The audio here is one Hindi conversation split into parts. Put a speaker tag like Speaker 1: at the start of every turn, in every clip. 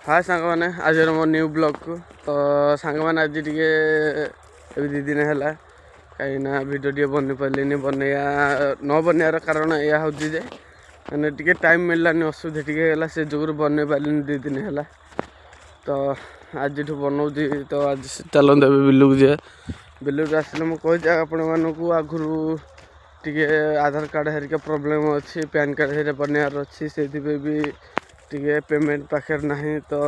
Speaker 1: हाय सांग मैंने आज मो न्यू ब्लॉग को तो सांग मैंने आज टे अभी 2 दिन है कहीं भिडियो टे बन पारे बनैया न बनैयार कारण यह हूँ जे मैंने टे टाइम मिललानी असुविधा टे से जुगुर बन पारे 2 दिन है तो आज बनाऊँगी तो आज चलते बिलू जाए बिलू आसले मुझे आपण मानक आगु टे आधार कार्ड हरिका प्रोब्लेम अच्छी पैन कार्ड हरिका बनैयार अच्छी से भी टे पेमेंट पाखे ना तो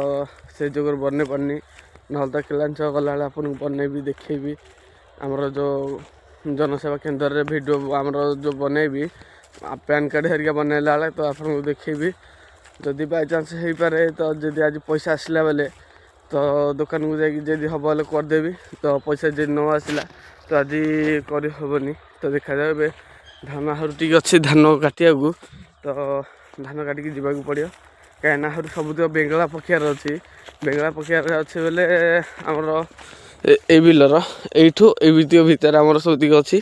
Speaker 1: से जुगर बन पारनी ना तो किलांचल गला आपको बनैबी देखेबी आमर जो जनसेवा केन्द्र रे वीडियो आमर जो बनैबी पैन कार्ड हरिका बनैला बेले तो आपको देखेबी जदि बाय चांस हो पारे तो जदि आज पैसा आसला बेले तो दुकान को जाकि हम बोले करदेवी तो पैसा जब न आसला तो आज करहबनी तो देखा जाए धान आहर टी अच्छी धान काटिया को तो धान काटिकी जावाक पड़ो कहीं आहर सब बेंगला पखियार अच्छी बेंगला पखियार अच्छे बेले आमर ए बिलर यू ए भितर आमर सब अच्छी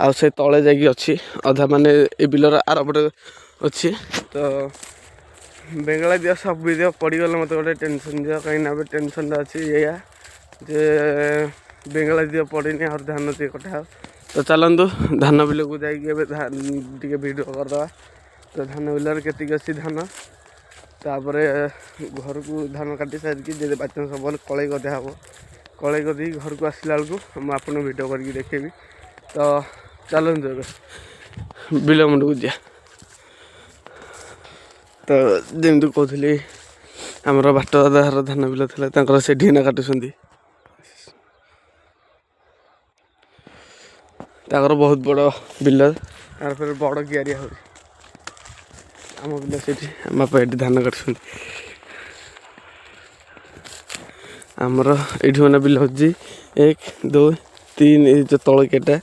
Speaker 1: आ से तले जाकि अच्छी अधा माने ए बिलर आरपटे अच्छी तो बेंगला दिया सब दिया पड़गला मत गोटे टेनसन दिया कहीं टेनसन अच्छी या जे बेंगला दिया पड़नी और धान टे कटा तो चलतु धान बिल को जाइए धान टे भिडियो करदे तो धान बिलर केती अच्छी धान तापर घर को धान काटी सारिकी जब बाचांस सब कलई गदा हम कलई गदी घर को आसला बेलू मुझे भिडियो करके देखेबी तो चलतु बिल मुंड को जा तो जमी कहली आमर बाट दादार धान बिल थी से ढीना काटुंट बहुत बड़ बिल तार फिर बड़ कियारिया हो आम बिल से बापा ये धान काटुंट आमर ये मैंने बिल हूँ 1 2 3 ये जो तल कियाटा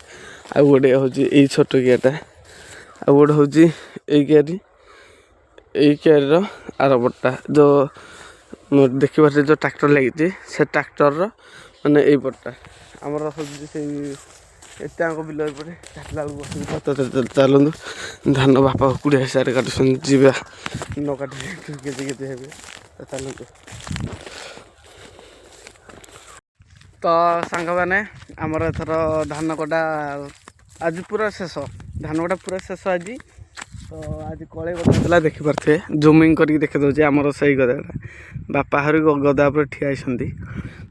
Speaker 1: आ गोटे हूँ ये छोट कियाटा आ गोटे हूँ यही क्यारी आरपटा जो देखिए जो ट्रैक्टर लगी से ट्रैक्टर माने यही पट्टा आमर हूँ से एत बिल पटे काटला बेलू तो चलतु धान बापा कुड़े हिसाब से काटुन जा न काटे केते हे तो चलतु तो सांग मैंने आमर एथर धान कटा आज पूरा शेष धान कटा पूरा शेष आज तो आज कलई गदा देखिपे जूमिंग करके देखी दूसरे आमर से गदाटा बापा हर गदा पर ठिया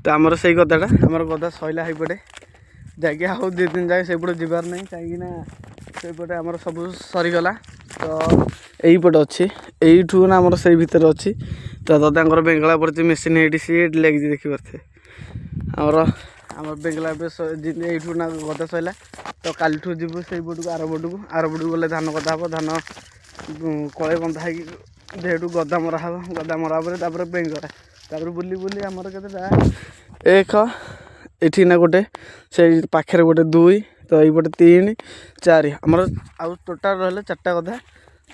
Speaker 1: तो आमर से गदाटा आमर गदा सैला हो पड़े जाकि आउ 2 दिन जाए सेपटे जबार नहीं कहीं सेपटे आमर सब सरीगला तो यहीपटे अच्छी यू ना आमर से भितर अच्छी तो दादा बेंगला पड़ी मेसीन ये सी लगी देखिपे आमर आम बेंगला यू ना गदा सैला तो काली जीव से पट को आर पट को गले धान कदा हम धान कलई बंधा देहटू गदा मरा हम गदा मरा पर बेंगला बुली बुली आमर के 1 एठी ना गोटे से पाखे गोटे 2 तो यपटे 3 4 आमर आउ टोटाल रहा 4टा गदा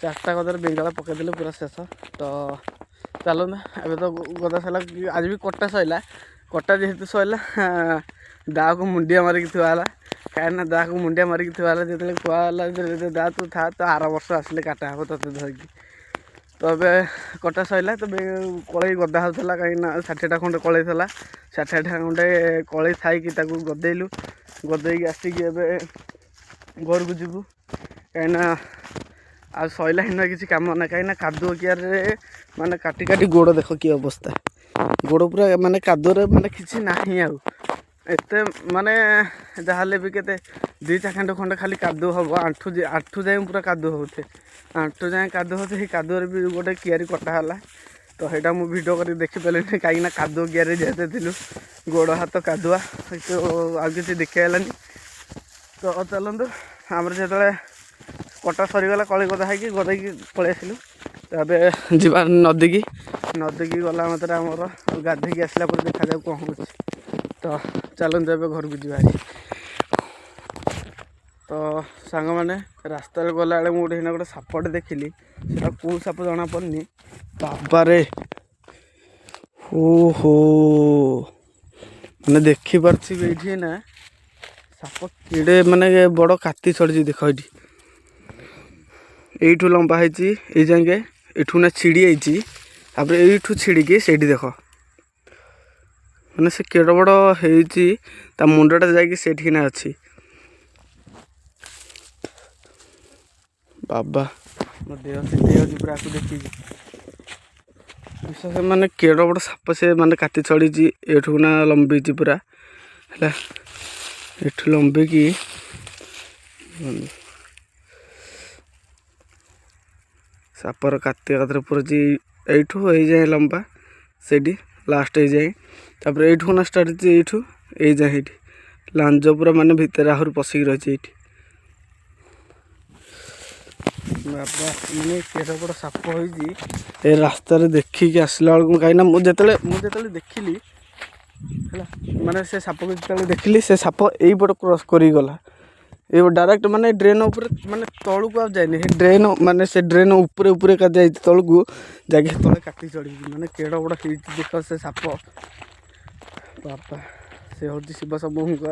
Speaker 1: 4टा गदार बेंगला पकईदे पूरा शेष तो चलना एवं तो गदा सैला आज भी कटा सैला कटा जेहेतु सैला दा को मुंडिया मारिक थुआला कहीं दा को मुंडिया मारिक थुआला जो कहला दा तू था तो आर वर्ष आसले काटा हम ते धरिकी तो ए कटा सैला तो कलई गदा होता कहीं 60टा खंडे कलई था 60टा खंडे कलई थी गदेलु गदेक आसिक घर को जीवु कहीं आ सैला हिना किसी कम ना कहीं कादुओ कियार माने काटी काटी गोड़ देख कि अवस्था गोड़ पूरा माने कादुरे माने किसी ना एत माने जहाँ भी केते 2 चाखंड खंडे खाली कादु हम आंठू जाए पूरा कादु होते आंठू जाए कादु होते कादुरे भी गोटे कियारी कटाला तो यहाँ मुझे भिडियो कर देखिपारे कहीं कादु कियारे जेते थी गोड़ हाथ कादुआ तो आ कि देखिगलानी तो चलतु आमर जो कटा सरीगला कलई गदा है गदाई पलि आसलु तो जा नदी की गला मतलब आमर गाधेक आसला देखा जाए कौन हो तो चलते ए घर को जा तो सांग मैंने रास्ता गला बेले मुझे गोटे सापटे देखिली से कौ साप जना पड़नी बाबारे ओहो मैंने देखिपे ना साप किड़े माने बड़ काती चढ़ी देख ये लंबा है जाए एठू ना छिड़ी आई ତାପରେ ଏଇଠୁ ଛିଡ଼ିକି ସେଇଠି ଦେଖ ମାନେ ସେ କେଡ଼ ବଡ଼ ହେଇଛି ତା ମୁଣ୍ଡଟା ଯାଇକି ସେଇଠିକିନା ଅଛି। ବାବା ମୋ ଦେହ ସିଝି ଯାଉଛି ପୁରା ଆକୁ ଦେଖିକି। ବିଶ୍ୱାସ ମାନେ କେଡ଼ ବଡ଼ ସାପ ସେ ମାନେ କାଟି ଚଢ଼ିଛି ଏଠୁ ନା ଲମ୍ବିଛି ପୁରା ହେଲା। ଏଠୁ ଲମ୍ବିକି ସାପର କାତି ଏକାଥରେ ପୁରଛି ଏଇଠୁ ହେଇଯାଏ ଲମ୍ବା ସେଇଠି ଲାଷ୍ଟ ହେଇଯାଏ। ତାପରେ ଏଇଠୁ ନା ଷ୍ଟାର୍ଟ ହେଇଛି ଏଇଠୁ ଏଇଯାଏ ଏଇଠି ଲାଞ୍ଜ ପୁରା ମାନେ ଭିତରେ ଆହୁରି ପଶିକି ରହିଛି ଏଇଠି। ବାବା ମାନେ କେତେ ବଡ଼ ସାପ ହେଇଛି ଏ ରାସ୍ତାରେ ଦେଖିକି ଆସିଲା ବେଳକୁ କାହିଁକିନା ମୁଁ ଯେତେବେଳେ ଦେଖିଲି ହେଲା ମାନେ ସେ ସାପକୁ ଯେତେବେଳେ ଦେଖିଲି ସେ ସାପ ଏଇପଟ କ୍ରସ୍ କରିକି ଗଲା। ଏଇ ଡାଇରେକ୍ଟ ମାନେ ଡ୍ରେନ୍ ଉପରେ ମାନେ ତଳକୁ ଆଉ ଯାଇନି ସେ ଡ୍ରେନ୍ ମାନେ ସେ ଡ୍ରେନ୍ ଉପରେ ଏକା ଯାଇଛି ତଳକୁ ଯାଇକି ତଳେ କାଟି ଚଢ଼ିଛି। ମାନେ କେଡ଼ ବଡ଼ ହେଇଛି ଦେଖ ସେ ସାପ। ବାପା ସେ ହେଉଛି ଶିବ ଶମ୍ଭୁଙ୍କ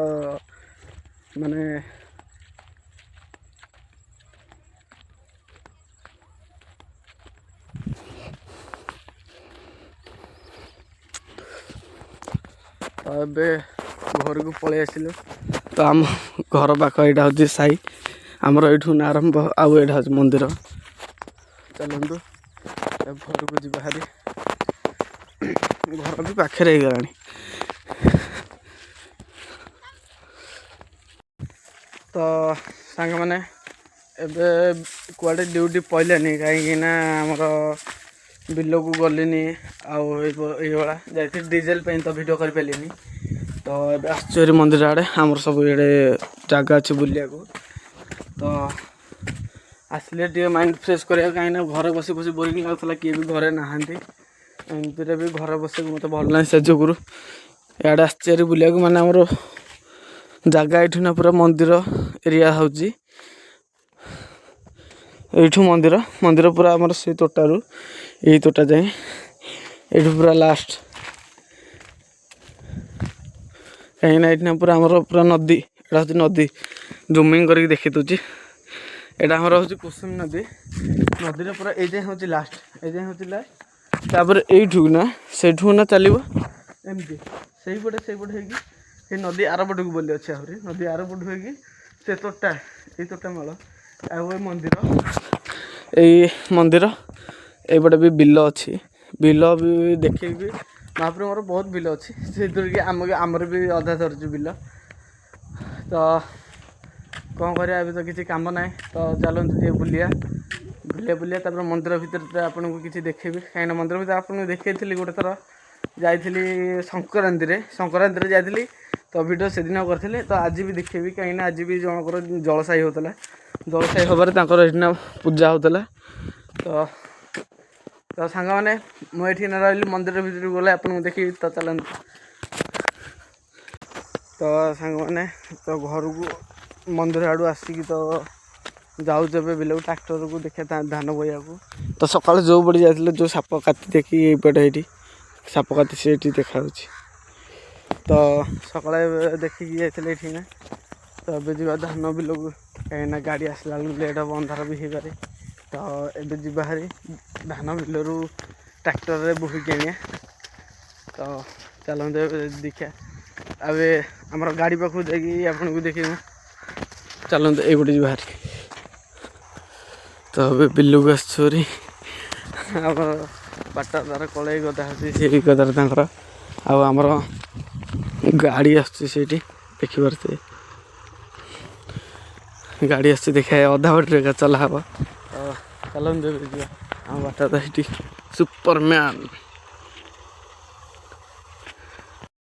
Speaker 1: ମାନେ ତ ଏବେ ଘରକୁ ପଳେଇ ଆସିଲୁ। ତ ଆମ ଘର ପାଖ ଏଇଟା ହେଉଛି ସାହି ଆମର ଏଇଠୁ ନା ଆରମ୍ଭ ଆଉ ଏଇଟା ହେଉଛି ମନ୍ଦିର। ଚାଲନ୍ତୁ ଘରକୁ ଯିବା ହାରି ଘର ବି ପାଖରେ ହେଇଗଲାଣି। ତ ସାଙ୍ଗମାନେ ଏବେ କୁଆଡ଼େ ଡ୍ୟୁଟି ପଇଲାନି କାହିଁକିନା ଆମର ବିଲକୁ ଗଲିନି ଆଉ ଏଇଭଳିଆ ଯାଇଥିଲି ଡିଜେଲ ପାଇଁ ତ ଭିଡ଼ିଓ କରିପାରିଲିନି। ତ ଏବେ ଆସିଛୁ ଭାରି ମନ୍ଦିର ଆଡ଼େ ଆମର ସବୁ ଇଆଡ଼େ ଜାଗା ଅଛି ବୁଲିବାକୁ। ତ ଆସିଲେ ଟିକେ ମାଇଣ୍ଡ ଫ୍ରେଶ୍ କରିବାକୁ କାହିଁକିନା ଘରେ ବସି ବସି ବୋରିଂ ଲାଗୁଥିଲା କିଏ ବି ଘରେ ନାହାନ୍ତି। ଏମିତିରେ ବି ଘରେ ବସିବାକୁ ମୋତେ ଭଲ ନାହିଁ ସେ ଯୋଗୁରୁ ଇଆଡ଼େ ଆସିଛି ଭାରି ବୁଲିବାକୁ। ମାନେ ଆମର ଜାଗା ଏଇଠୁ ନା ପୁରା ମନ୍ଦିର ଏରିଆ ହେଉଛି ଏଇଠୁ ମନ୍ଦିର ପୁରା ଆମର ସେଇ ତୋଟାରୁ ଏଇ ତୋଟା ଯାଏଁ ଏଇଠୁ ପୁରା ଲାଷ୍ଟ। କାହିଁକିନା ଏଇଠି ନା ପୁରା ଆମର ପୁରା ନଦୀ ଏଇଟା ହେଉଛି ନଦୀ ଜୁମିଂ କରିକି ଦେଖି ଦେଉଛି। ଏଇଟା ଆମର ହେଉଛି କୁସୁମୀ ନଦୀ। ନଦୀରେ ପୁରା ଏଇ ଯାଏଁ ହେଉଛି ଲାଷ୍ଟ ତାପରେ ଏଇଠୁ ନା ସେଇଠୁ ନା ଚାଲିବ ଏମିତି ସେଇପଟେ ହେଇକି ସେ ନଦୀ ଆରପଟକୁ ବୋଲି ଅଛି ଆହୁରି ନଦୀ ଆରପଟୁ ହେଇକି ସେ ତୋଟା ଏଇ ତୋଟା ମାଳ ଆଉ ଏ ମନ୍ଦିର ଏଇପଟେ ବି ବିଲ ଅଛି। ବିଲ ବି ଦେଖିବି ମହାପ୍ରଭୁ ମୋର ବହୁତ ବିଲ ଅଛି ସେଥିରୁ କି ଆମର ବି ଅଧା ସରିଛି ବିଲ। ତ କ'ଣ କରିବା ଏବେ ତ କିଛି କାମ ନାହିଁ ତ ଚାଲନ୍ତୁ ଟିକେ ବୁଲିବା ତାପରେ ମନ୍ଦିର ଭିତରେ ଆପଣଙ୍କୁ କିଛି ଦେଖେଇବି। କାହିଁକିନା ମନ୍ଦିର ଭିତରେ ଆପଣଙ୍କୁ ଦେଖେଇଥିଲି ଗୋଟେ ଥର ଯାଇଥିଲି ସଂକ୍ରାନ୍ତିରେ ଯାଇଥିଲି ତ ଭିଡ଼ିଓ ସେଦିନ କରିଥିଲି। ତ ଆଜି ବି ଦେଖେଇବି କାହିଁକିନା ଆଜି ବି ଜଣଙ୍କର ଜଳସାହି ହେଉଥିଲା। ଜଳସାହି ହେବାରେ ତାଙ୍କର ଏଇଠି ପୂଜା ହେଉଥିଲା। ତ ସାଙ୍ଗମାନେ ମୁଁ ଏଇଠି ନ ରହିଲି ମନ୍ଦିର ଭିତରକୁ ଗଲେ ଆପଣଙ୍କୁ ଦେଖିବି। ତ ଚାଲନ୍ତୁ। ତ ସାଙ୍ଗମାନେ ତ ଘରକୁ ମନ୍ଦିର ଆଡ଼ୁ ଆସିକି ତ ଯାଉଛୁ ଏବେ ବିଲକୁ ଟ୍ରାକ୍ଟରକୁ ଦେଖିବା ଧାନ ବୋହିବାକୁ। ତ ସକାଳେ ଯେଉଁ ପଟେ ଯାଇଥିଲେ ଯେଉଁ ସାପ କାତି ଦେଖି ଏଇପଟେ ଏଇଠି ସାପ କାତି ସେଇଠି ଦେଖାଯାଉଛି। ତ ସକାଳେ ଦେଖିକି ଯାଇଥିଲେ ଏଇଠି ନା ତ ଏବେ ଯିବା ଧାନ ବିଲକୁ କାହିଁକିନା ଗାଡ଼ି ଆସିଲା ବେଳକୁ ଲେଟ୍ ହେବ ଅନ୍ଧାର ବି ହେଇପାରେ। ତ ଏବେ ଯିବା ହାରି ଧାନ ବିଲରୁ ଟ୍ରାକ୍ଟରରେ ବୋହିକି ଆଣିବା। ତ ଚାଲନ୍ତୁ ଏବେ ଦେଖିବା ଏବେ ଆମର ଗାଡ଼ି ପାଖକୁ ଯାଇକି ଆପଣଙ୍କୁ ଦେଖେଇବୁ। ଚାଲନ୍ତୁ ଏଇପଟେ ଯିବା ହାରି। ତ ଏବେ ବିଲକୁ ଆସିଛୁ ଭାରି ଆମର ବାଟ ତାର କଳେଇ ଗଦା ଅଛି ସେଇ ଗଦାରେ ତାଙ୍କର ଆଉ ଆମର ଗାଡ଼ି ଆସୁଛି ସେଇଠି ଦେଖିପାରୁଥିବେ ଗାଡ଼ି ଆସୁଛି ଦେଖା ଅଧା ବାଟରେ ଏକା ଚଲା ହେବ। ତ ଚାଲନ୍ତୁ ଏବେ ଯିବା ଆମ ବାଟ ତ ସେଇଠି ସୁପରମ୍ୟାନ୍।